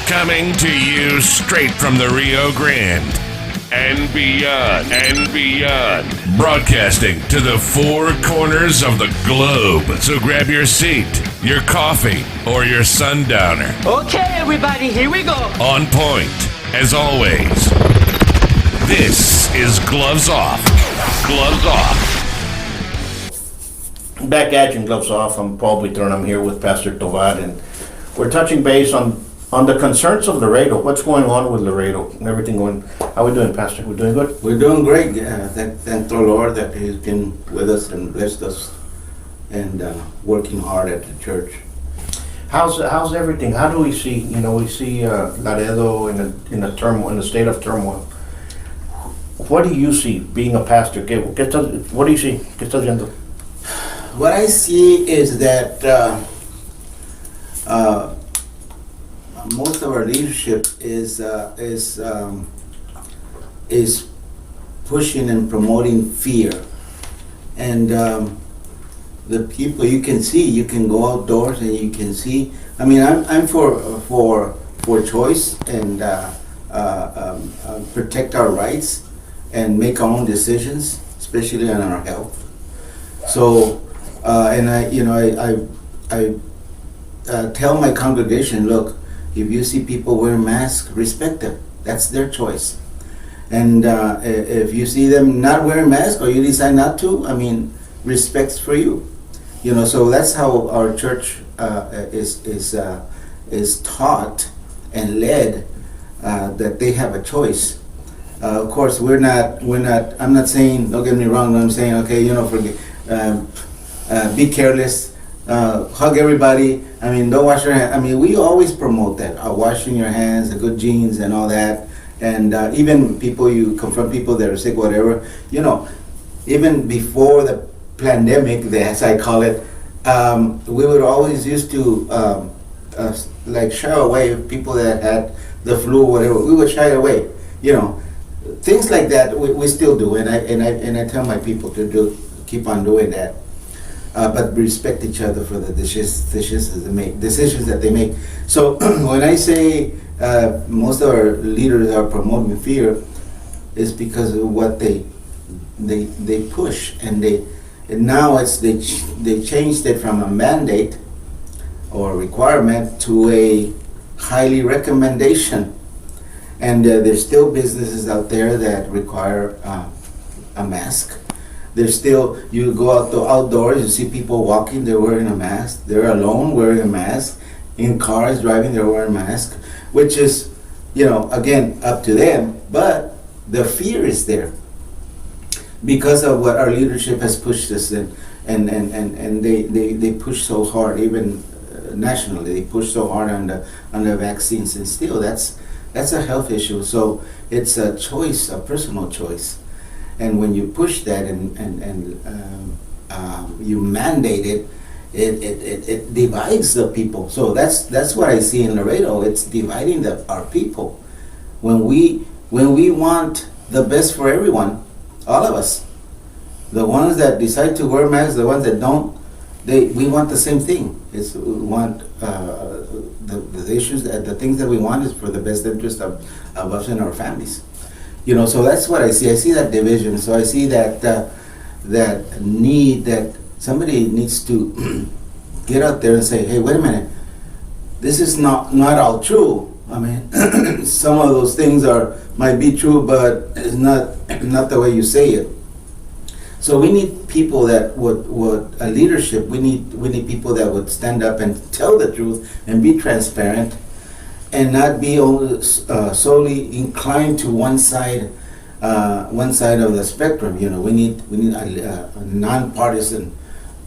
Coming to you straight from the Rio Grande and beyond, broadcasting to the four corners of the globe. So grab your seat, your coffee, or your sundowner. Okay, everybody, here we go. On point, as always. This is Gloves Off. Gloves Off. Back at you, Gloves Off. I'm Paul Buitron. I'm here with Pastor Tovar, and we're touching base on the concerns of Laredo. What's going on with Laredo? Everything going? How we doing, Pastor? We're doing good. We're doing great. Thank the Lord that He's been with us and blessed us, and working hard at the church. How's everything? How do we see? We see Laredo in a state of turmoil. What do you see being a pastor? What do you see? ¿Qué estás viendo? What I see is that most of our leadership is pushing and promoting fear, and the people you can go outdoors and you can see. I mean, I'm for choice and protect our rights and make our own decisions, especially on our health. So. And I tell my congregation, look, if you see people wearing masks, respect them. That's their choice. And if you see them not wearing masks or you decide not to, I mean, respect's for you. So that's how our church is taught and led, that they have a choice. Of course, we're not. I'm not saying. Don't get me wrong. I'm saying, okay, forget. Be careless, hug everybody. I mean, don't wash your hands. I mean, we always promote that, washing your hands, the good genes and all that. And even you confront people that are sick, whatever, even before the pandemic, as I call it, we would always used to shy away people that had the flu or whatever. We would shy away, things like that. We still do, and I tell my people to keep on doing that. But respect each other for the decisions that they make. So when I say most of our leaders are promoting fear, is because of what they push, and now they changed it from a mandate or requirement to a highly recommendation. And there's still businesses out there that require a mask. There's still, you go out outdoors, you see people walking, they're wearing a mask. They're alone wearing a mask. In cars driving, they're wearing a mask, which is, again, up to them. But the fear is there because of what our leadership has pushed us in, and they push so hard, even nationally. They push so hard on the vaccines, and still that's a health issue. So it's a choice, a personal choice. And when you push that and you mandate it, it divides the people. So that's what I see in Laredo. It's dividing our people. When we want the best for everyone, all of us, the ones that decide to wear masks, the ones that don't, we want the same thing. We want the issues, the things that we want is for the best interest of us and our families. So that's what I see. I see that division. So I see that need, that somebody needs to get out there and say, hey, wait a minute, this is not all true. I mean, some of those things might be true, but it's not the way you say it. So we need people that would a leadership. We need people that would stand up and tell the truth and be transparent, and not be solely inclined to one side of the spectrum. We need a nonpartisan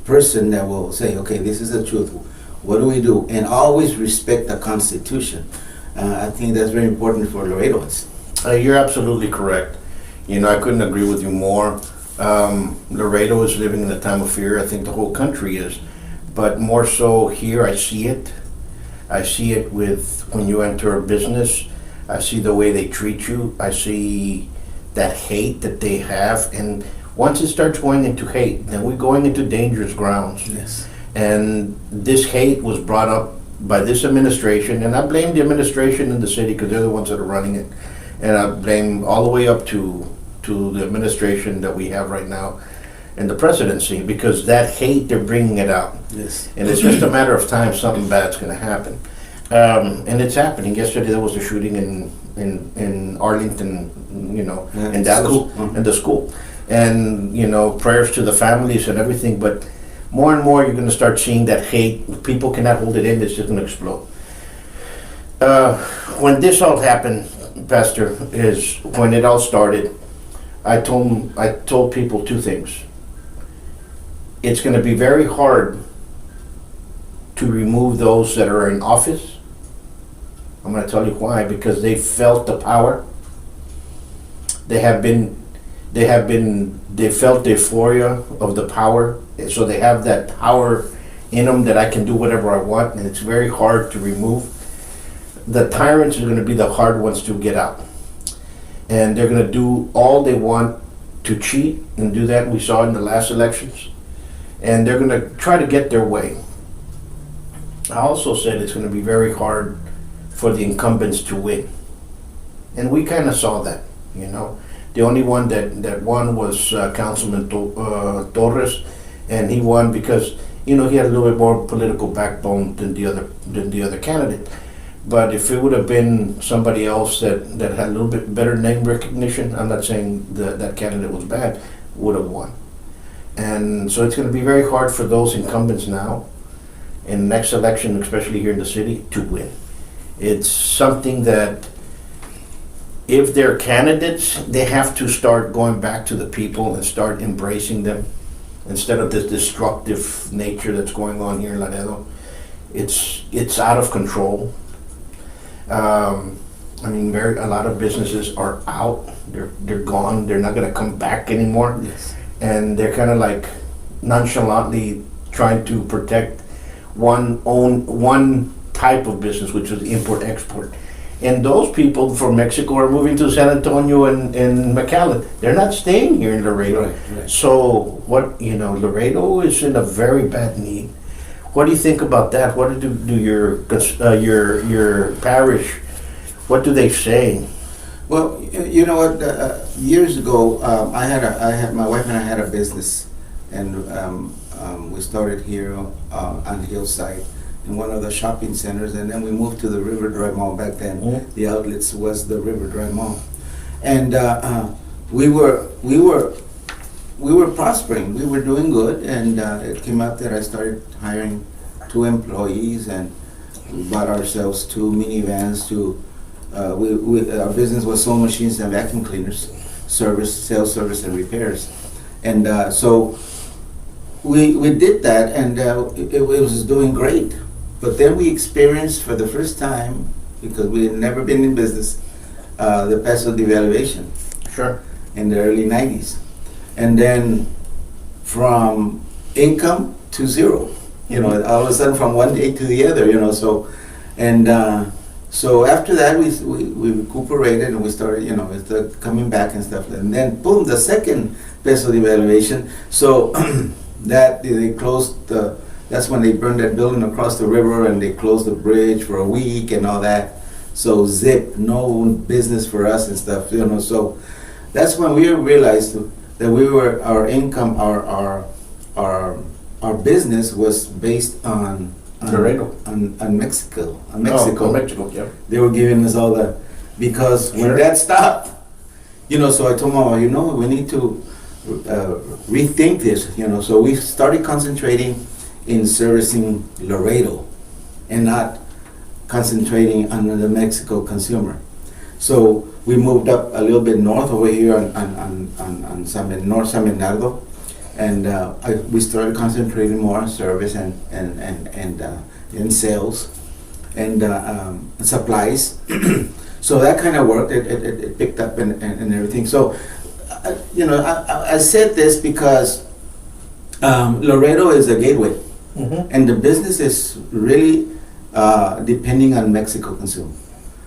person that will say, okay, this is the truth. What do we do? And always respect the Constitution. I think that's very important for Laredoans. You're absolutely correct. I couldn't agree with you more. Laredo is living in a time of fear. I think the whole country is, but more so here. I see it. I see it with when you enter a business. I see the way they treat you. I see that hate that they have, and once it starts going into hate, then we're going into dangerous grounds. Yes. And this hate was brought up by this administration, and I blame the administration in the city because they're the ones that are running it, and I blame all the way up to the administration that we have right now and the presidency, because that hate, they're bringing it out. Yes. And it's just a matter of time something bad's going to happen. And it's happening. Yesterday there was a shooting in Arlington, Yeah, in Dallas, school. in the school. And, prayers to the families and everything, but more and more you're going to start seeing that hate. People cannot hold it in, it's just going to explode. When this all happened, Pastor, is when it all started, I told people two things. It's going to be very hard to remove those that are in office. I'm going to tell you why, because they felt the power. They felt the euphoria of the power, so they have that power in them that I can do whatever I want, and it's very hard to remove. The tyrants are going to be the hard ones to get out, and they're going to do all they want to cheat and do that. We saw in the last elections, and they're going to try to get their way. I also said it's going to be very hard for the incumbents to win, and we kind of saw that. The only one that won was Councilman Torres, and he won because he had a little bit more political backbone than the other candidate. But if it would have been somebody else that had a little bit better name recognition, I'm not saying that candidate was bad, would have won. And so it's going to be very hard for those incumbents now, in the next election, especially here in the city, to win. It's something that, if they're candidates, they have to start going back to the people and start embracing them instead of this destructive nature that's going on here in Laredo. It's out of control. A lot of businesses are out. They're gone. They're not going to come back anymore. Yes. And they're kind of like nonchalantly trying to protect one type of business, which is import-export. And those people from Mexico are moving to San Antonio and McAllen. They're not staying here in Laredo. Right. So Laredo is in a very bad need. What do you think about that? What do your parish? What do they say? Well, you know what? Years ago, my wife and I had a business, and we started here on the hillside in one of the shopping centers, and then we moved to the River Drive Mall. Back then, the outlets was the River Drive Mall, and we were prospering. We were doing good, and it came out that I started hiring 2 employees, and we bought ourselves 2 minivans. Our business was sewing machines and vacuum cleaners, sales service, and repairs, and so we did that, and it was doing great. But then we experienced for the first time, because we had never been in business, the peso devaluation. Sure. In the early 90s. And then from income to zero, all of a sudden from one day to the other, so after that we recuperated, and we started, coming back and stuff. And then boom, the second peso devaluation. So that they closed that's when they burned that building across the river, and they closed the bridge for a week and all that. So zip, no business for us and stuff, so that's when we realized that our income, our business was based on Laredo. on Mexico. Mexico, yeah. They were giving us all that, because when that stopped, so I told Mama, we need to rethink this, so we started concentrating in servicing Laredo and not concentrating on the Mexico consumer. So we moved up a little bit north over here on North San Bernardo, and we started concentrating more on service and sales and supplies. So that kind of worked. It picked up and everything. So I said this because Laredo is a gateway, and the business is really depending on Mexico consumer.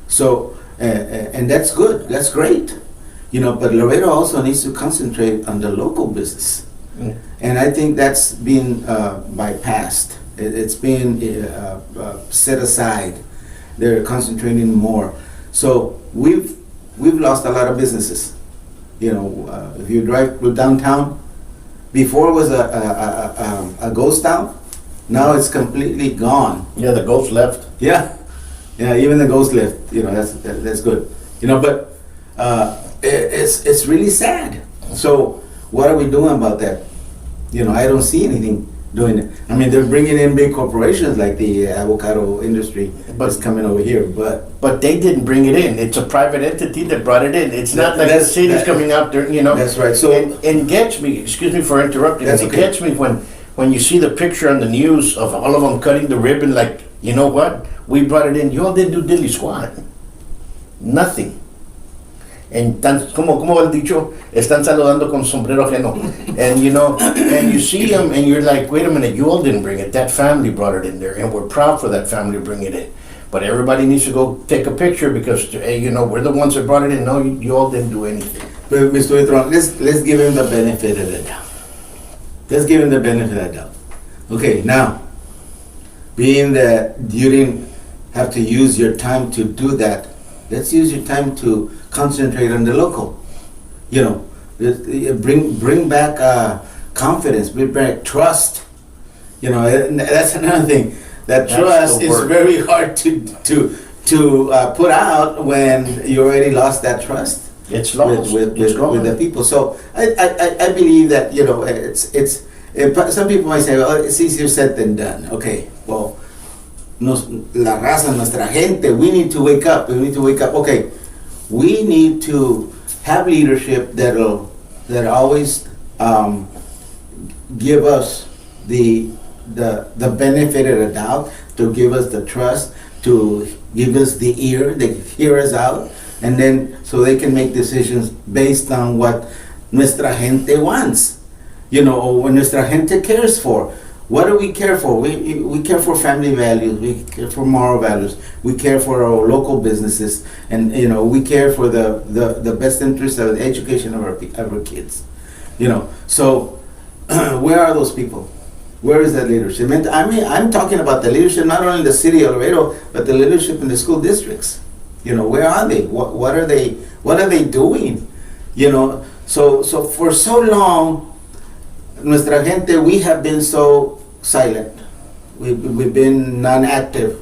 So. And that's good, that's great, but Laredo also needs to concentrate on the local business. And I think that's been bypassed. It's being set aside. They're concentrating more. So we've lost a lot of businesses. You know, if you drive to downtown, before it was a ghost town. Now it's completely gone. Yeah, the ghost left. Yeah, even the ghost left. You know, that's good. You know, but it's really sad. So what are we doing about that? You know, I don't see anything doing it. I mean, they're bringing in big corporations like the avocado industry that's coming over here, But they didn't bring it in. It's a private entity that brought it in. It's not like the city's coming out there, you know. That's right. So and gets me, excuse me for interrupting, That's it okay. gets me when you see the picture on the news of all of them cutting the ribbon, like, you know what? We brought it in. You all didn't do diddly squat. Nothing. And como va el dicho, están saludando con sombrero ajeno. And you know, and you see them and you're like, wait a minute, you all didn't bring it. That family brought it in there, and we're proud for that family to bring it in. But everybody needs to go take a picture because, hey, you know, we're the ones that brought it in. No, you all didn't do anything. But Mr. Buitron, let's give him the benefit of the doubt. Let's give him the benefit of the doubt. Okay, now, being that you didn't have to use your time to do that, let's use your time to concentrate on the local. You know, bring back confidence, bring back trust. You know, and that's another thing. That That's trust the is word. very hard to put out when you already lost that trust It's lost. with It's gone. the people. So I believe that, you know, some people might say, well, it's easier said than done. Okay, well, la raza, nuestra gente, we need to wake up. We need to wake up. Okay, we need to have leadership that always give us the benefit of the doubt, to give us the trust, to give us the ear, they hear us out, and then so they can make decisions based on what nuestra gente wants, you know, or what nuestra gente cares for. What do we care for? We care for family values, we care for moral values, we care for our local businesses, and, you know, we care for the best interest of the education of our kids, you know. So where are those people? Where is that leadership? I mean, I'm talking about the leadership not only in the city of Laredo, but the leadership in the school districts. You know, where are they? What are they doing? You know, so for so long, nuestra gente, we have been so silent. We've been non-active.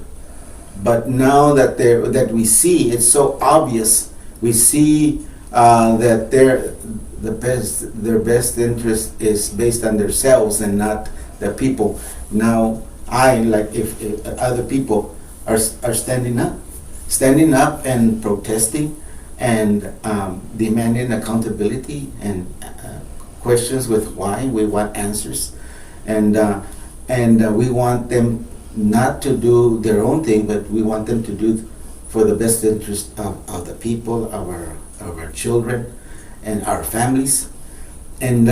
But now that we see, it's so obvious. We see that their best interest is based on themselves and not the people. Now, if other people are standing up and protesting and demanding accountability and questions with why. We want answers, and we want them not to do their own thing, but we want them to do for the best interest of the people, of our children, and our families. And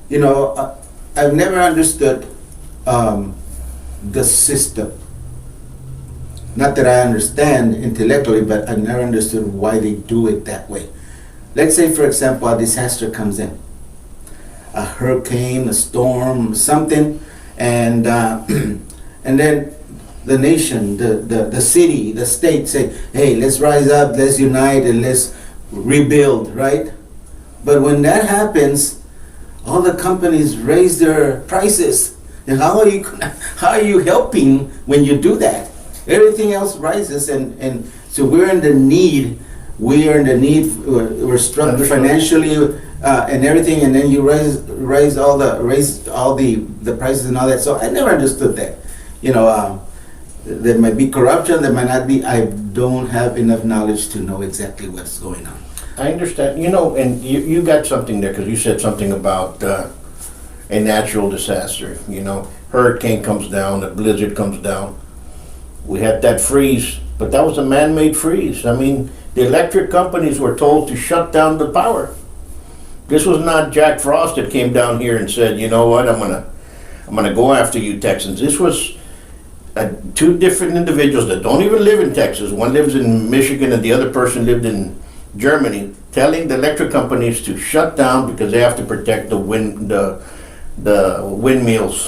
you know, I've never understood the system. Not that I understand intellectually, but I've never understood why they do it that way. Let's say, for example, a disaster comes in, a hurricane, a storm, something, and then the nation, the city, the state say, hey, let's rise up, let's unite, and let's rebuild, right? But when that happens, all the companies raise their prices. And how are you helping when you do that? Everything else rises, and so we're in the need. We're struck financially and everything, and then you raise all the prices and all that. So I never understood that. You know, there might be corruption, there might not be. I don't have enough knowledge to know exactly what's going on. I understand. You know, and you got something there because you said something about a natural disaster. You know, hurricane comes down, a blizzard comes down. We had that freeze, but that was a man-made freeze. I mean, the electric companies were told to shut down the power. This was not Jack Frost that came down here and said, you know what, I'm gonna go after you Texans. This was two different individuals that don't even live in Texas. One lives in Michigan and the other person lived in Germany, telling the electric companies to shut down because they have to protect the windmills,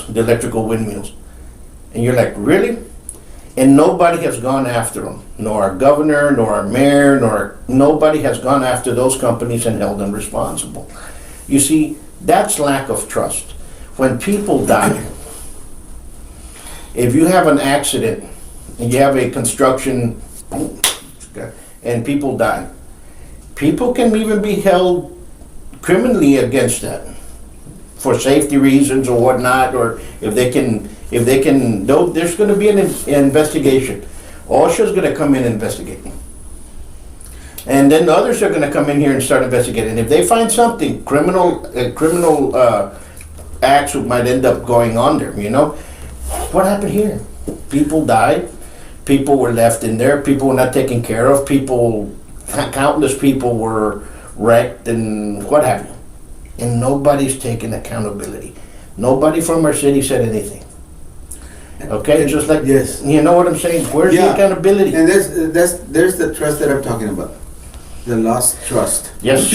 the electrical windmills. And you're like, really? And nobody has gone after them. Nor our governor, nor our mayor, nobody has gone after those companies and held them responsible. You see, that's lack of trust. When people die, if you have an accident and you have a construction and people die, people can even be held criminally against that for safety reasons or whatnot, or if they can, there's going to be an investigation. OSHA's going to come in and investigate. And then the others are going to come in here and start investigating. If they find something, criminal acts might end up going on there, you know? What happened here? People died. People were left in there. People were not taken care of. Countless people were wrecked and what have you. And nobody's taking accountability. Nobody from our city said anything. Okay, it's just like, yes, you know what I'm saying? Where's the accountability? And there's the trust that I'm talking about, the lost trust. Yes.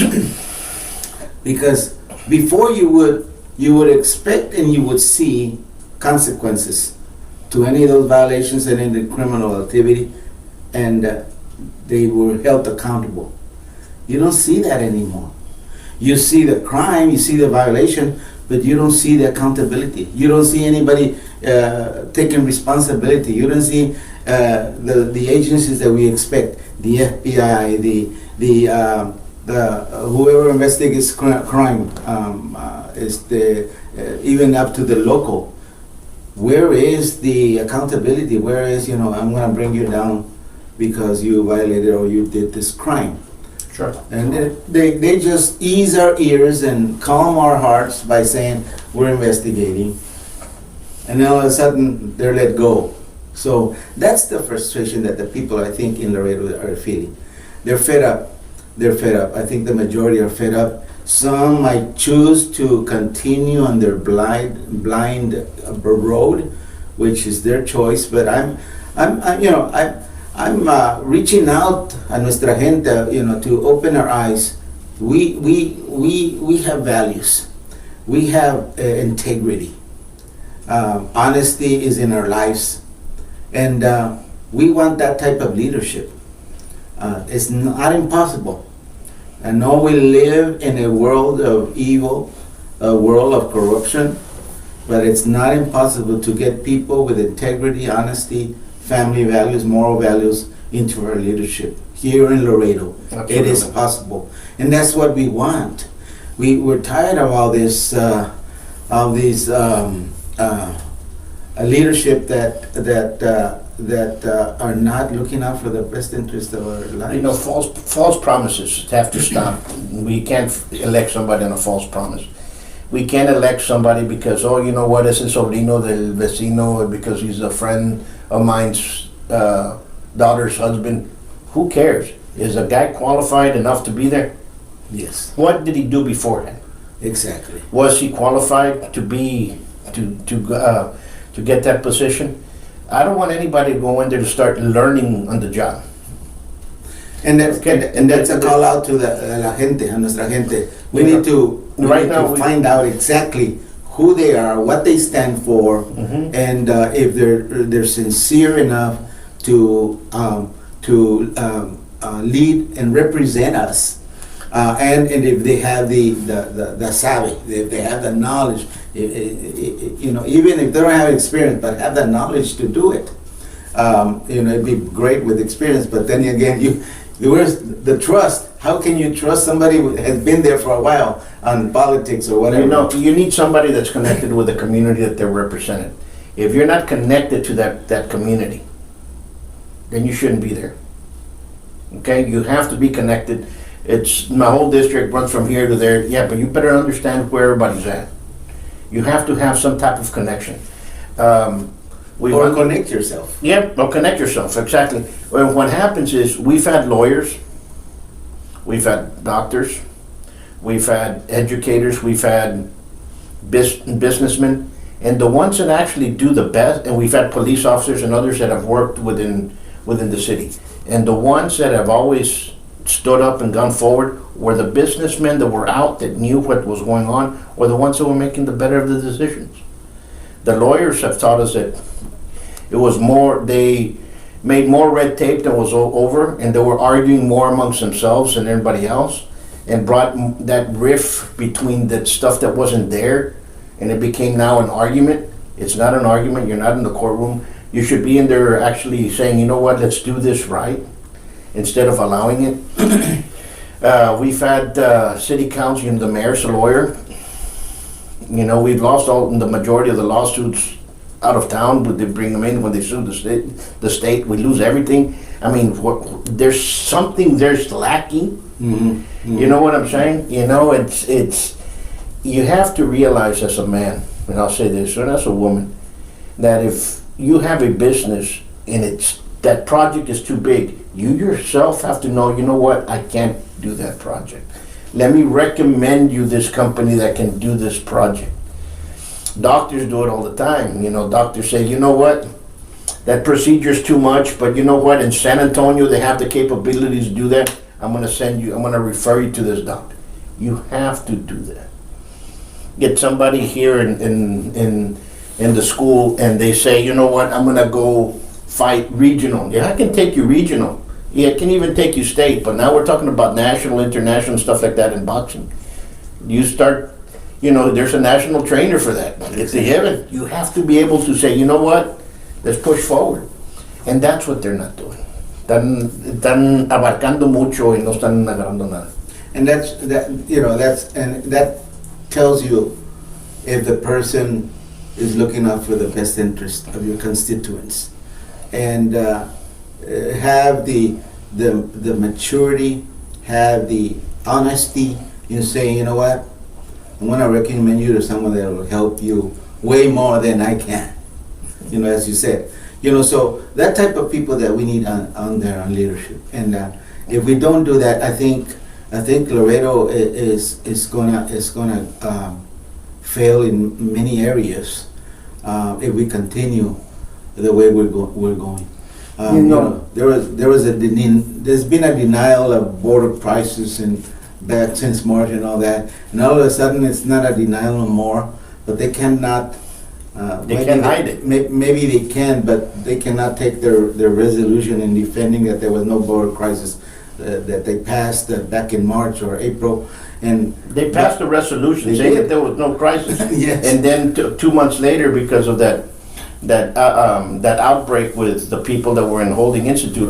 Because before you would expect and you would see consequences to any of those violations and any criminal activity, and they were held accountable. You don't see that anymore. You see the crime, you see the violation, but you don't see the accountability. You don't see anybody taking responsibility. You don't see the agencies that we expect, the FBI, the whoever investigates crime, even up to the local. Where is the accountability? Where is, I'm going to bring you down because you violated or you did this crime? Sure. And they just ease our ears and calm our hearts by saying we're investigating, and then all of a sudden they're let go. So that's the frustration that the people, I think, in Laredo are feeling. They're fed up. They're fed up. I think the majority are fed up. Some might choose to continue on their blind road, which is their choice. But I'm reaching out a nuestra gente, to open our eyes. We have values. We have integrity. Honesty is in our lives, and we want that type of leadership. It's not impossible. I know we live in a world of evil, a world of corruption, but it's not impossible to get people with integrity, honesty, family values, moral values into our leadership here in Laredo. Absolutely. It is possible, and that's what we want. We're tired of all this, leadership that are not looking out for the best interest of our lives. False promises have to stop. We can't elect somebody on a false promise. We can't elect somebody because, you know what, es el sobrino del vecino, because he's a friend of mine's daughter's husband. Who cares? Is a guy qualified enough to be there? Yes. What did he do beforehand? Exactly. Was he qualified to be to get that position? I don't want anybody to go in there to start learning on the job. And that's a call out to la gente, a nuestra gente. We need to find out exactly who they are, what they stand for, and if they're sincere enough to lead and represent us, and if they have the savvy, if they have the knowledge, even if they don't have experience, but have the knowledge to do it. It'd be great with experience, but then again, where's the trust? How can you trust somebody who has been there for a while on politics or whatever? You need somebody that's connected with the community that they're represented. If you're not connected to that community, then you shouldn't be there. Okay, you have to be connected. It's my whole district runs from here to there. Yeah, but you better understand where everybody's at. You have to have some type of connection. Or connect yourself. Yeah, or connect yourself, exactly. Well, what happens is we've had lawyers, we've had doctors, we've had educators, we've had businessmen, and the ones that actually do the best, and we've had police officers and others that have worked within the city. And the ones that have always stood up and gone forward were the businessmen that were out, that knew what was going on, or the ones that were making the better of the decisions. The lawyers have taught us that It was more, they made more red tape than was over, and they were arguing more amongst themselves and everybody else, and brought that rift between that stuff that wasn't there, and it became now an argument. It's not an argument, you're not in the courtroom. You should be in there actually saying, you know what, let's do this right, instead of allowing it. We've had city council, the mayor's a lawyer. You know, we've lost the majority of the lawsuits out of town, but they bring them in when they sue the state. We lose everything. I mean, there's something there's lacking. You know what I'm saying? You know, it's you have to realize as a man, and I'll say this, and as a woman, that if you have a business and that project is too big, you yourself have to know, you know what, I can't do that project. Let me recommend you this company that can do this project. Doctors do it all the time. You know, doctors say, you know what, that procedure's too much, but you know what, in San Antonio they have the capabilities to do that. I'm gonna refer you to this doctor. You have to do that. Get somebody here in the school and they say, you know what, I'm gonna go fight regional. Yeah, I can take you regional. Yeah, it can even take you state, but now we're talking about national, international, stuff like that in boxing. You start, you know, there's a national trainer for that. It's a given. You have to be able to say, you know what, let's push forward. And that's what they're not doing. Están abarcando mucho y no están agarrando nada. And that tells you if the person is looking out for the best interest of your constituents, and have the maturity, have the honesty in saying, you know what, I'm going to recommend you to someone that will help you way more than I can. You know, as you said, you know, so that type of people that we need on there on leadership. And if we don't do that, I think Laredo is gonna fail in many areas if we continue the way we're going. There's been a denial of border prices and back since March and all that, and all of a sudden it's not a denial no more. But they cannot. They can't hide it. Maybe they can, but they cannot take their resolution in defending that there was no border crisis that they passed back in March or April. And they passed a resolution saying that there was no crisis. Yes. And then 2 months later, because of that outbreak with the people that were in Holding Institute,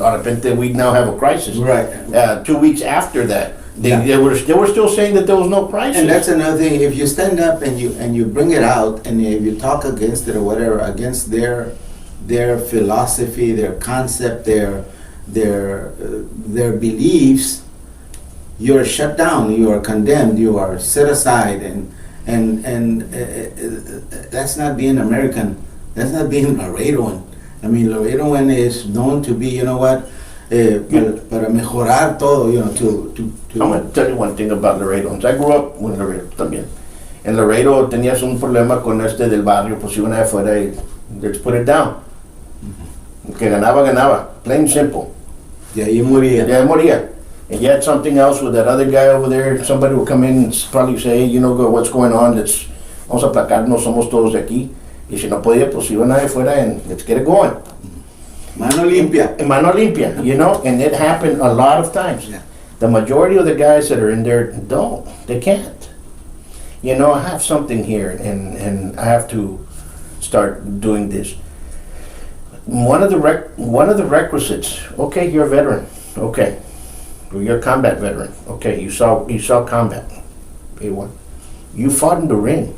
we now have a crisis. Right. 2 weeks after that, they were still saying that there was no crisis. And that's another thing. If you stand up and you bring it out, and if you talk against it or whatever, against their philosophy, their concept, their beliefs, you're shut down. You are condemned. You are set aside, and that's not being American. That's not being Laredoan. I mean, Laredoan is known to be, you know what, para mejorar todo, you know, to I'm going to tell you one thing about Laredoans. I grew up with Laredo también. En Laredo tenías un problema con del barrio, pues iban afuera y let's put it down. El que ganaba. Plain and simple. Yeah, you moría. Yeah, moría. And you had something else with that other guy over there. Somebody would come in and probably say, hey, you know what's going on? Vamos a aplacarnos, somos todos de aquí. Y si no podía, pues iban afuera and let's get it going. Mano limpia. You know, and it happened a lot of times. Yeah. The majority of the guys that are in there they can't. You know, I have something here and I have to start doing this. One of the requisites, okay, you're a veteran, okay. You're a combat veteran, okay, you saw combat, A1. You fought in the ring.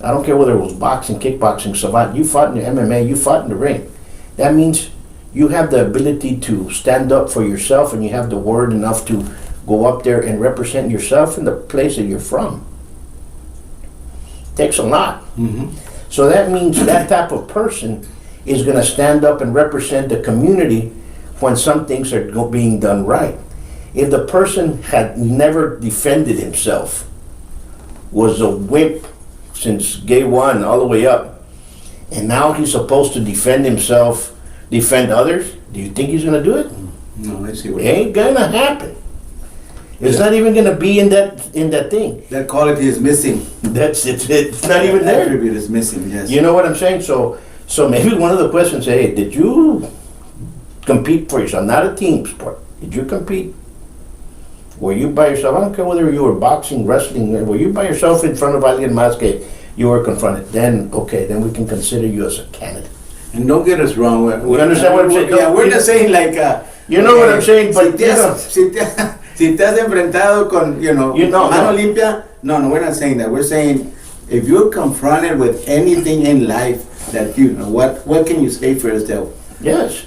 I don't care whether it was boxing, kickboxing, savate, you fought in the MMA, you fought in the ring. That means you have the ability to stand up for yourself, and you have the word enough to go up there and represent yourself in the place that you're from. Takes a lot. Mm-hmm. So that means that type of person is going to stand up and represent the community when some things are being done right. If the person had never defended himself, was a wimp since day one all the way up, and now he's supposed to defend himself, defend others, do you think he's going to do it? No, I see what It ain't going to happen. It's not even going to be in that thing. that quality is missing. It's not even there. Attribute is missing. Yes. You know what I'm saying? So So maybe one of the questions, hey, did you compete for yourself? Not a team sport. Did you compete? Were you by yourself? I don't care whether you were boxing, wrestling, were you by yourself in front of alguien más que you were confronted? Then, okay, then we can consider you as a candidate. And don't get us wrong. You understand what I'm saying? Yeah, we're not saying like. You know what I'm saying, but si te has enfrentado con, mano limpia. No, we're not saying that. We're saying if you're confronted with anything in life that what can you say for yourself? Yes.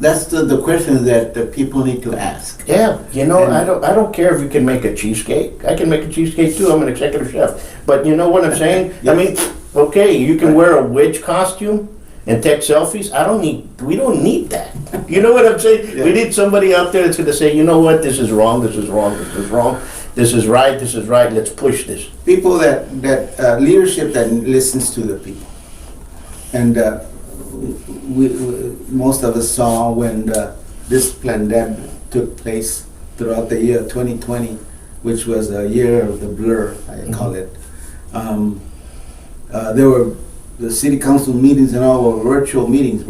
That's the question that the people need to ask. Yeah, I don't care if you can make a cheesecake. I can make a cheesecake too. I'm an executive chef. But you know what I'm saying? Yes. I mean, okay, you can wear a witch costume and take selfies. We don't need that. You know what I'm saying? Yeah. We need somebody out there that's going to say, you know what, this is wrong, this is wrong, this is wrong, this is right, let's push this. People that leadership that listens to the people. And we most of us saw when this pandemic took place throughout the year 2020, which was a year of the blur, I call it. There were the city council meetings and all were virtual meetings,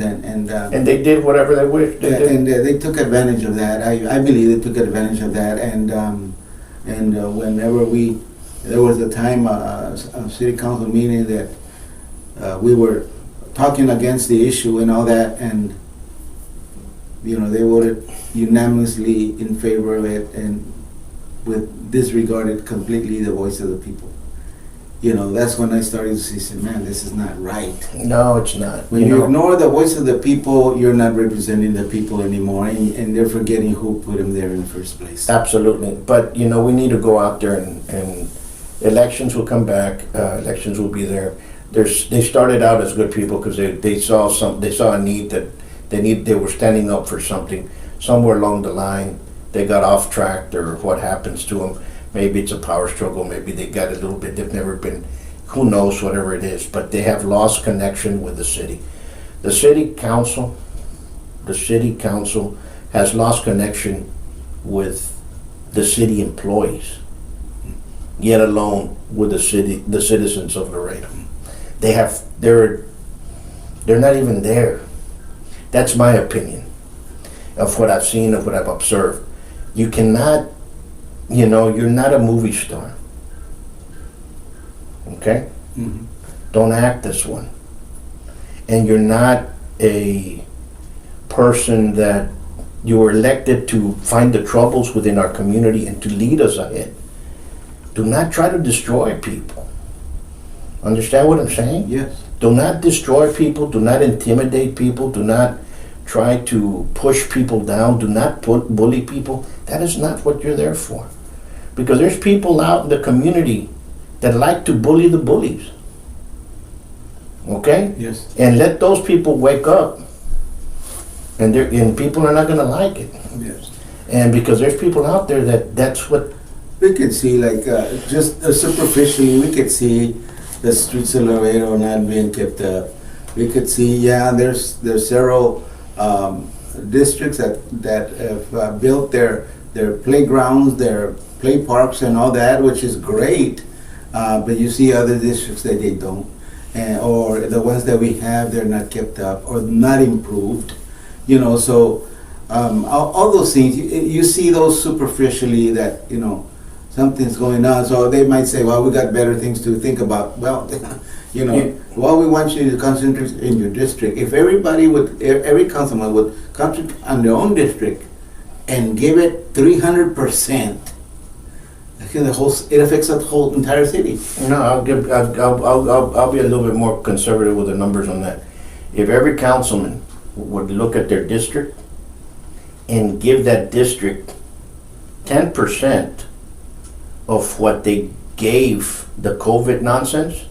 And they did whatever they wished. They took advantage of that. I believe they took advantage of that. And whenever there was a time a city council meeting that we were talking against the issue and all that, and they voted unanimously in favor of it, and disregarded completely the voice of the people. That's when I started to say, man, this is not right. No, it's not. When you ignore the voice of the people, you're not representing the people anymore, and they're forgetting who put them there in the first place. Absolutely. But, we need to go out there and elections will come back. Elections will be there. They started out as good people because they saw a need that they were standing up for something. Somewhere along the line, they got off track, or what happens to them. Maybe it's a power struggle. Has never been, who knows, whatever it is. But they have lost connection with the city. The city council has lost connection with the city employees, yet alone with the citizens of Laredo. They're not even there. That's my opinion of what I've seen, of what I've observed. You cannot, you're not a movie star. Okay? Mm-hmm. Don't act this one. And you're not a person that you were elected to find the troubles within our community and to lead us ahead. Do not try to destroy people. Understand what I'm saying? Yes. Do not destroy people. Do not intimidate people. Do not try to push people down. Do not bully people. That is not what you're there for. Because there's people out in the community that like to bully the bullies. Okay? Yes. And let those people wake up. And people are not going to like it. Yes. And because there's people out there that's what... We could see, just superficially, we could see the streets of Laredo not being kept up. We could see, there's several districts that have built their playgrounds, their play parks and all that, which is great. But you see other districts that they don't. Or the ones that we have, they're not kept up or not improved. So all those things, you see those superficially that, something's going on. So they might say, well, we got better things to think about. Well, what we want you to concentrate in your district. If every councilman would concentrate on their own district and give it 300%, it affects the whole entire city. No, I'll be a little bit more conservative with the numbers on that. If every councilman would look at their district and give that district 10% of what they gave the COVID nonsense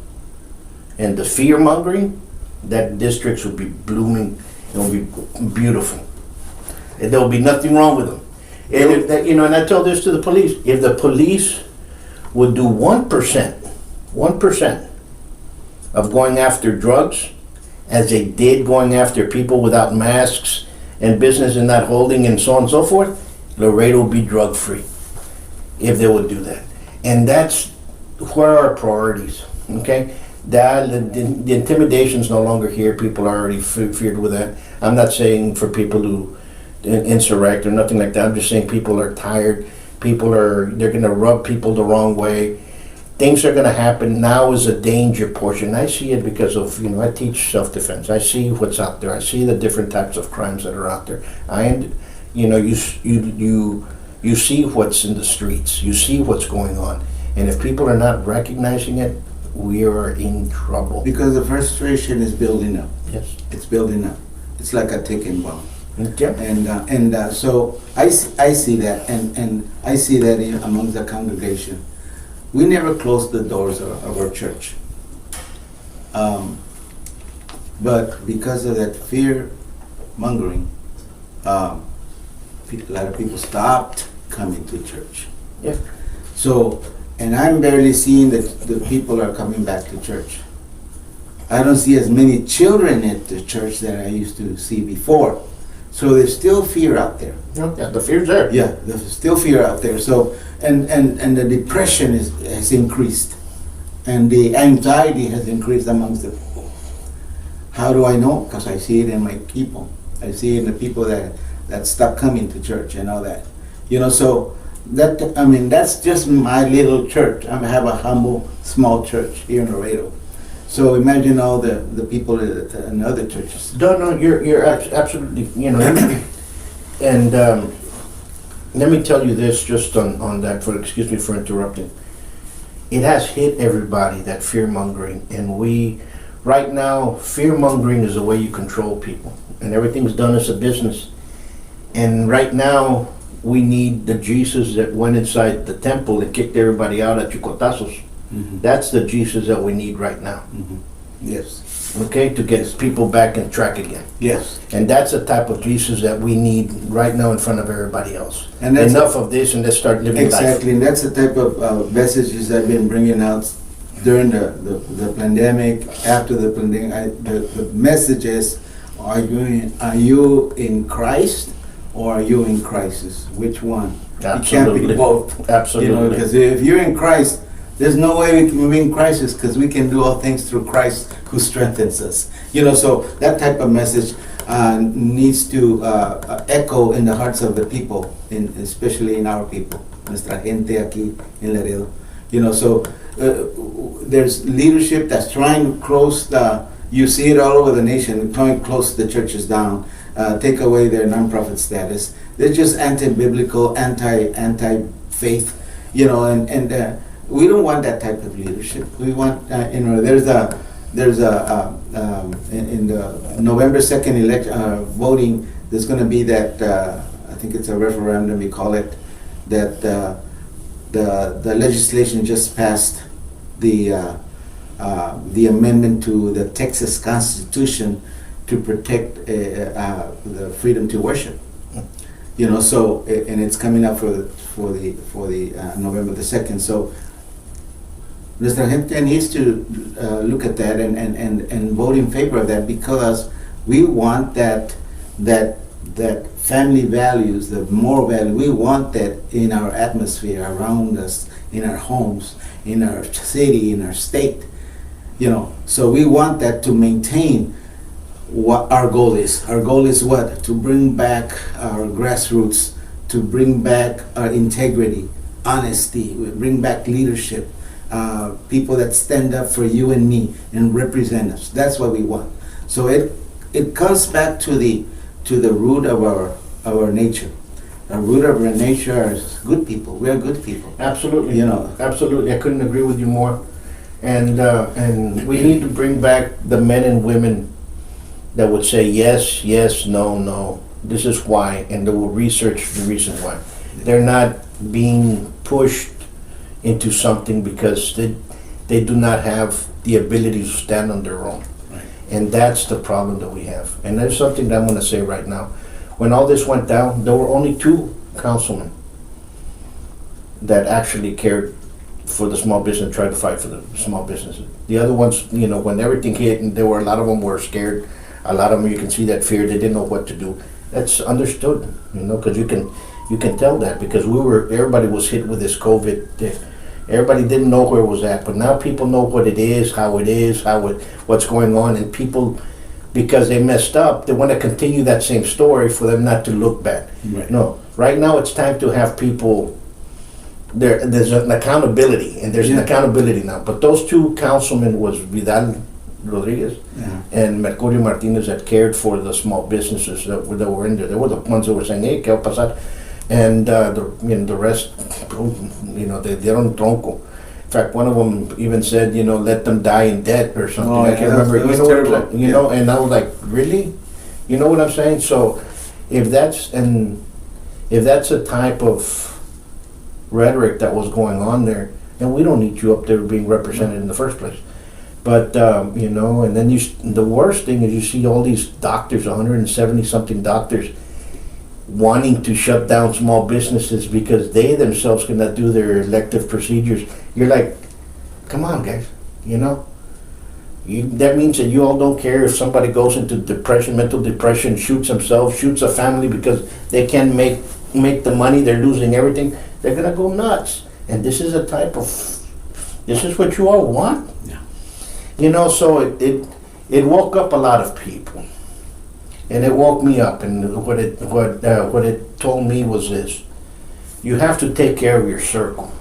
and the fear mongering, that districts will be blooming. It'll be beautiful. And there'll be nothing wrong with them. And if that, and I tell this to the police, if the police would do 1% of going after drugs, as they did going after people without masks and business in not holding and so on and so forth, Laredo would be drug free if they would do that. And that's where our priorities, okay? The intimidation's no longer here. People are already feared with that. I'm not saying for people to insurrect or nothing like that. I'm just saying people are tired. They're going to rub people the wrong way. Things are going to happen. Now is a danger portion. I see it because of, I teach self-defense. I see what's out there. I see the different types of crimes that are out there. You see what's in the streets. You see what's going on. And if people are not recognizing it, we are in trouble. Because the frustration is building up. Yes. It's building up. It's like a ticking bomb. Okay. And so I see that, and I see that among the congregation. We never closed the doors of our church. But because of that fear mongering, a lot of people stopped coming to church. Yeah. So, and I'm barely seeing that the people are coming back to church. I don't see as many children at the church that I used to see before. So there's still fear out there. Yeah, the fear's there. Yeah, there's still fear out there. So, and the depression has increased, and the anxiety has increased amongst the people. How do I know? Because I see it in my people. I see it in the people that stop coming to church and all that. So that's just my little church. I have a humble, small church here in Laredo. So imagine all the people in other churches. No, you're absolutely, and let me tell you this just on that, excuse me for interrupting. It has hit everybody, that fear-mongering, and right now, fear-mongering is the way you control people, and everything's done as a business. And right now, we need the Jesus that went inside the temple and kicked everybody out at chicotazos. Mm-hmm. That's the Jesus that we need right now. Mm-hmm. Yes. Okay, to get people back on track again. Yes. And that's the type of Jesus that we need right now in front of everybody else. And that's enough of this, and let's start living life. Exactly, and that's the type of messages I've been bringing out during the pandemic, after the pandemic. The message is, are you in Christ or are you in crisis? Which one? Absolutely. You can't be both. Absolutely. Because if you're in Christ, there's no way we can be in crisis, because we can do all things through Christ who strengthens us. So that type of message needs to echo in the hearts of the people, especially in our people, nuestra gente aquí en Laredo. So there's leadership that's trying to close you see it all over the nation, trying to close the churches down, take away their nonprofit status. They're just anti-biblical, anti-faith, and we don't want that type of leadership. We want, there's a in the November 2nd election voting, there's going to be that, I think it's a referendum, we call it, that the legislation just passed the amendment to the Texas Constitution to protect the freedom to worship. So, and it's coming up for the November the 2nd. So, nuestra gente needs to look at that and vote in favor of that, because we want that family values, the moral value, we want that in our atmosphere, around us, in our homes, in our city, in our state. So we want that to maintain what our goal is. Our goal is what? To bring back our grassroots, to bring back our integrity, honesty, bring back leadership. People that stand up for you and me and represent us. That's what we want. So it comes back to the root of our nature. The root of our nature is good people. We are good people. Absolutely. Absolutely. I couldn't agree with you more. And we need to bring back the men and women that would say yes, yes, no, no. This is why, and they will research the reason why. They're not being pushed into something because they do not have the ability to stand on their own. Right. And that's the problem that we have. And there's something that I'm going to say right now. When all this went down, there were only 2 councilmen that actually cared for the small business and tried to fight for the small businesses. The other ones, when everything hit, and a lot of them were scared. A lot of them, you can see that fear. They didn't know what to do. That's understood, because you can tell that, because everybody was hit with this COVID thing. Everybody didn't know where it was at, but now people know what it is, what's going on, and people, because they messed up, they want to continue that same story for them not to look bad. Right. No, right now it's time to have people. There's an accountability, and there's an accountability now. But those two councilmen was Vidal Rodriguez and Mercurio Martinez that cared for the small businesses that were in there. They were the ones that were saying, "Hey, ¿qué va a pasar?" And the rest, they dieron tronco. In fact, one of them even said, let them die in debt or something. Oh, I can't remember. That was terrible. And I was like, really? You know what I'm saying? So, if that's a type of rhetoric that was going on there, then we don't need you up there being represented in the first place. But and then the worst thing is you see all these doctors, 170 something doctors, wanting to shut down small businesses because they themselves cannot do their elective procedures. You're like, come on, guys, that means that you all don't care if somebody goes into depression, mental depression, shoots himself, shoots a family because they can't make the money, they're losing everything. They're gonna go nuts. And this is this is what you all want. Yeah. So it woke up a lot of people. And it woke me up, and what it told me was this: you have to take care of your circle,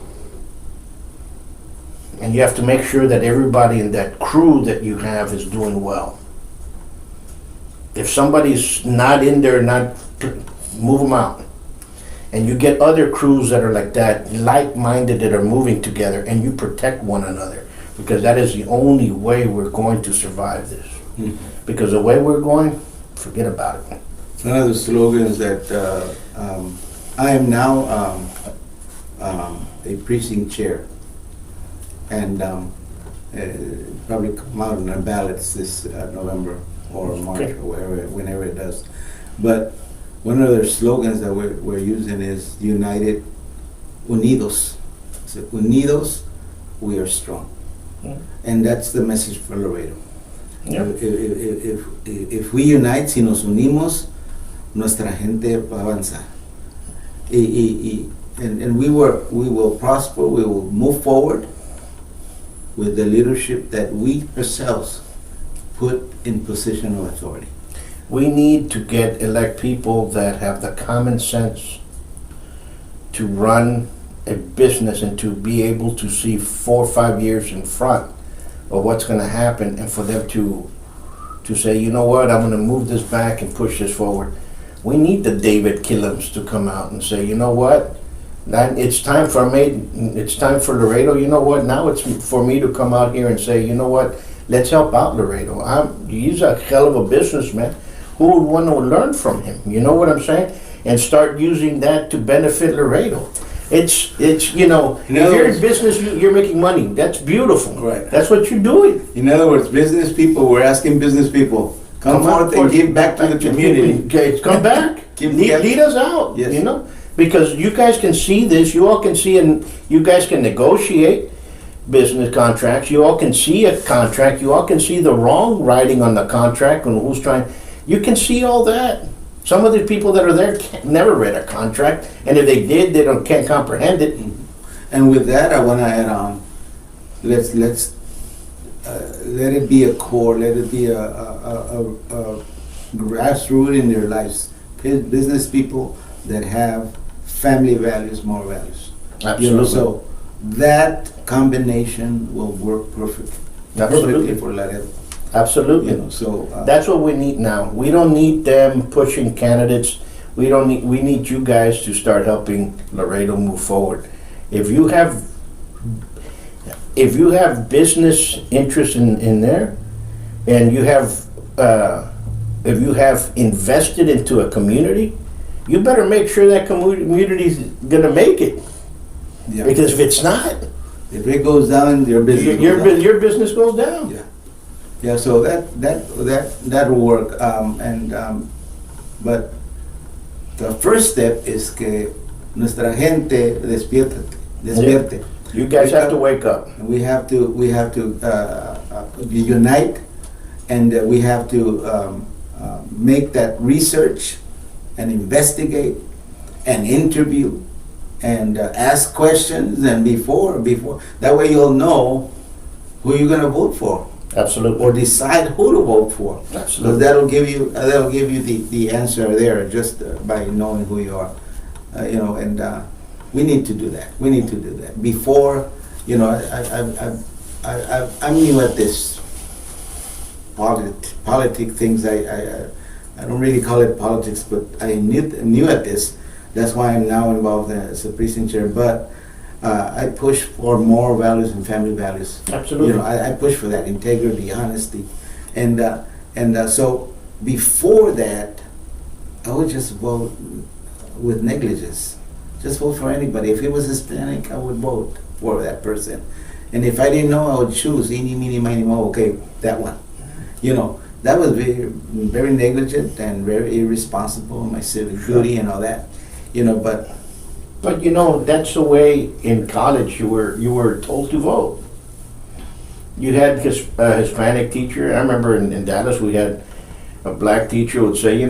and you have to make sure that everybody in that crew that you have is doing well. If somebody's not in there, move them out, and you get other crews that are like that, like-minded, that are moving together, and you protect one another, because that is the only way we're going to survive this. Mm-hmm. Because the way we're going, forget about it. One of the slogans that I am now a precinct chair, and probably come out on the ballots this November or March or whenever it does. But one of their slogans that we're using is United, Unidos. So, Unidos, we are strong. And that's the message for Laredo. Yeah. If we unite, si nos unimos, nuestra gente va a avanzar. And we will prosper, we will move forward with the leadership that we ourselves put in position of authority. We need to elect people that have the common sense to run a business and to be able to see 4 or 5 years in front of what's going to happen, and for them to say, you know what, I'm going to move this back and push this forward. We need the David Killams to come out and say, you know what, it's time for Laredo. You know what, now it's for me to come out here and say, you know what, let's help out Laredo. He's a hell of a businessman. Who would want to learn from him? You know what I'm saying? And start using that to benefit Laredo. It's if you're in business, you're making money. That's beautiful. Right. That's what you're doing. In other words, business people, we're asking business people, come forth and give back to the community. Okay, come back. Lead us out. Yes. Because you guys can see this. You all can see, and you guys can negotiate business contracts. You all can see a contract. You all can see the wrong writing on the contract and who's trying. You can see all that. Some of the people that are there never read a contract, and if they did, they can't comprehend it. And with that, I want to add on. Let's let it be a core. Let it be a grassroots in their lives. Business people that have family values, moral values. Absolutely. So that combination will work perfectly. Absolutely. Perfectly for Laredo. Absolutely. That's what we need now. We don't need them pushing candidates. We need you guys to start helping Laredo move forward. If you have business interest in there, and if you have invested into a community, you better make sure that community's gonna make it. Yeah. Because if it's not, if it goes down, your business goes down. Your business goes down. Yeah. Yeah, so that will work, but the first step is que nuestra gente despierte. Yeah. You guys have to wake up. We have to unite, and we have to make that research and investigate and interview and ask questions, and before that way you'll know who you're going to vote for, Absolutely. or decide who to vote for. Absolutely. Because that'll give you the answer there just by knowing who you are. And we need to do that. We need to do that before. I'm new at this politic things. I don't really call it politics, but I'm new at this. That's why I'm now involved as a precinct chair. But I push for more values and family values. Absolutely. I push for that integrity, honesty, and so before that, I would just vote with negligence. Just vote for anybody. If it was Hispanic, I would vote for that person. And if I didn't know, I would choose eeny, meeny, miny, moe. Okay, that one. That was very, very negligent and very irresponsible in my civic duty and all that. But that's the way in college you were told to vote. You had a Hispanic teacher. I remember in Dallas we had a black teacher who would say,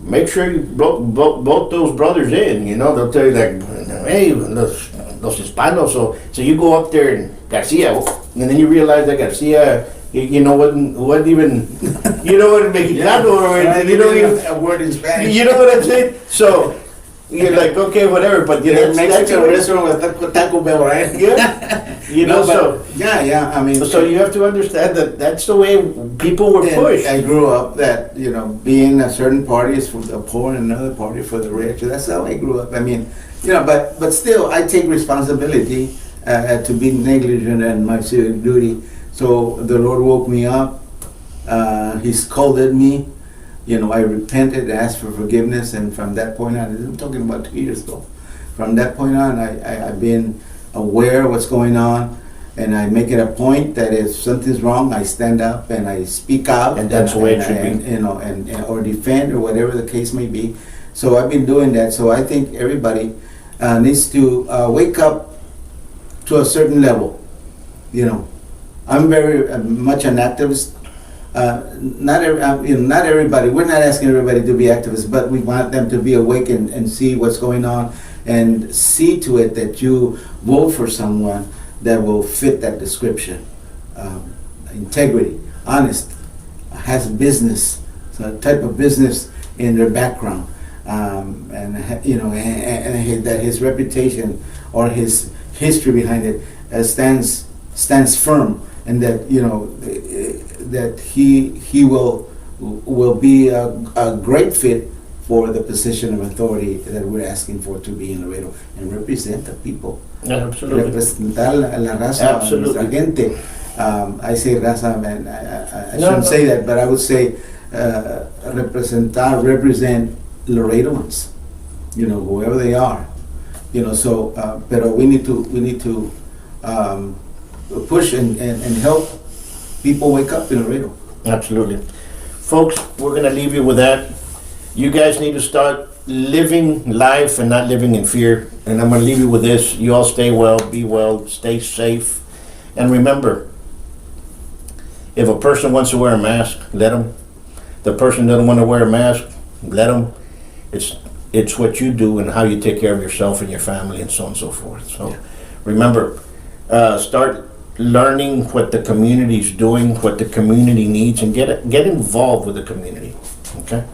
make sure you vote those brothers in. They'll tell you like, hey, los Hispanos. So you go up there and Garcia, and then you realize that Garcia, wasn't even, Mexicano, or you don't even a word in Spanish. You know what I'm saying? So you're like, okay, whatever, but Mexican restaurant with Taco Bell, right? Yeah. I mean, so you have to understand that that's the way people were pushed. I grew up that being a certain party is for the poor and another party for the rich. That's how I grew up. I mean, but still, I take responsibility to be negligent in my civic duty. So the Lord woke me up. He scolded me. I repented, asked for forgiveness, and from that point on, I'm talking about 2 years ago. From that point on, I've been aware of what's going on, and I make it a point that if something's wrong, I stand up and I speak out. And that's the way it should be. Or defend, or whatever the case may be. So I've been doing that. So I think everybody needs to wake up to a certain level. I'm very much an activist. Not everybody. We're not asking everybody to be activists, but we want them to be awake and see what's going on, and see to it that you vote for someone that will fit that description. Integrity, honest, has business, so type of business in their background, and that his reputation or his history behind it stands firm, and that that he will be a great fit for the position of authority that we're asking for to be in Laredo and represent the people. Absolutely. Representar la raza, Absolutely. nuestra gente. I say raza, man. I shouldn't say that, but I would say represent Laredoans. Whoever they are. So, pero we need to push and help people wake up in Laredo. Absolutely. Folks, we're going to leave you with that. You guys need to start living life and not living in fear. And I'm going to leave you with this. You all stay well, be well, stay safe. And remember, if a person wants to wear a mask, let them. The person doesn't want to wear a mask, let them. It's what you do and how you take care of yourself and your family and so on and so forth. So remember, start learning what the community is doing, what the community needs, and get involved with the community. Okay?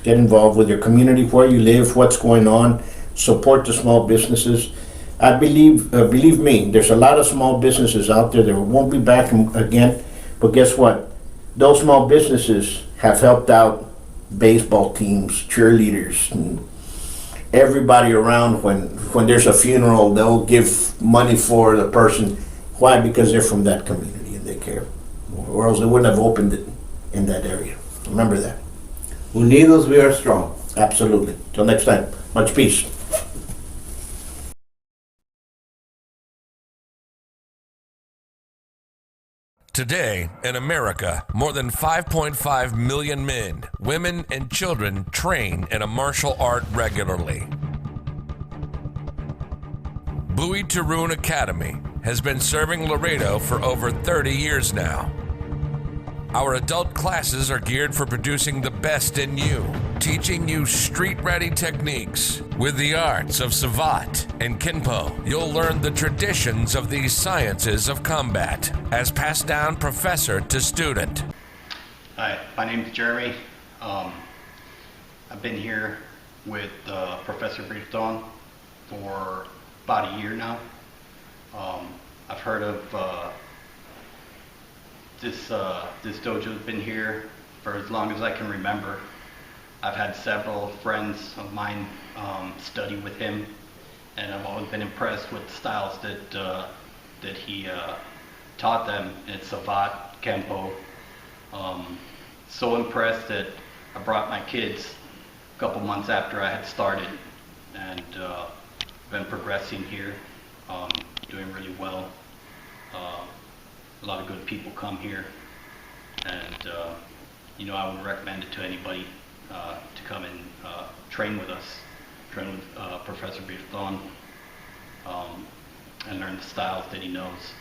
Get involved with your community, where you live, what's going on. Support the small businesses. I believe me, there's a lot of small businesses out there that won't be back again. But guess what? Those small businesses have helped out baseball teams, cheerleaders, and everybody around. When there's a funeral, they'll give money for the person. Why? Because they're from that community and they care. Or else they wouldn't have opened it in that area. Remember that. Unidos we are strong. Absolutely. Till next time. Much peace. Today, in America, more than 5.5 million men, women, and children train in a martial art regularly. Buitron Academy has been serving Laredo for over 30 years now. Our adult classes are geared for producing the best in you, teaching you street-ready techniques. With the arts of Savate and Kinpo, you'll learn the traditions of these sciences of combat as passed down professor to student. Hi, my name is Jeremy. I've been here with Professor Buitrón for about a year now. I've heard of this dojo's been here for as long as I can remember. I've had several friends of mine study with him, and I've always been impressed with the styles that he taught them in Savate, Kenpo. So impressed that I brought my kids a couple months after I had started, and been progressing here, doing really well. A lot of good people come here, and I would recommend it to anybody to come and train with us, train with Professor Buitrón, and learn the styles that he knows.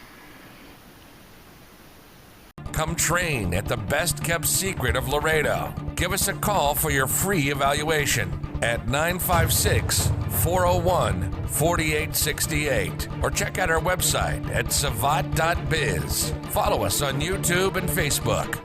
Come train at the best kept secret of Laredo. Give us a call for your free evaluation at 956-401-4868 or check out our website at savate.biz. Follow us on YouTube and Facebook.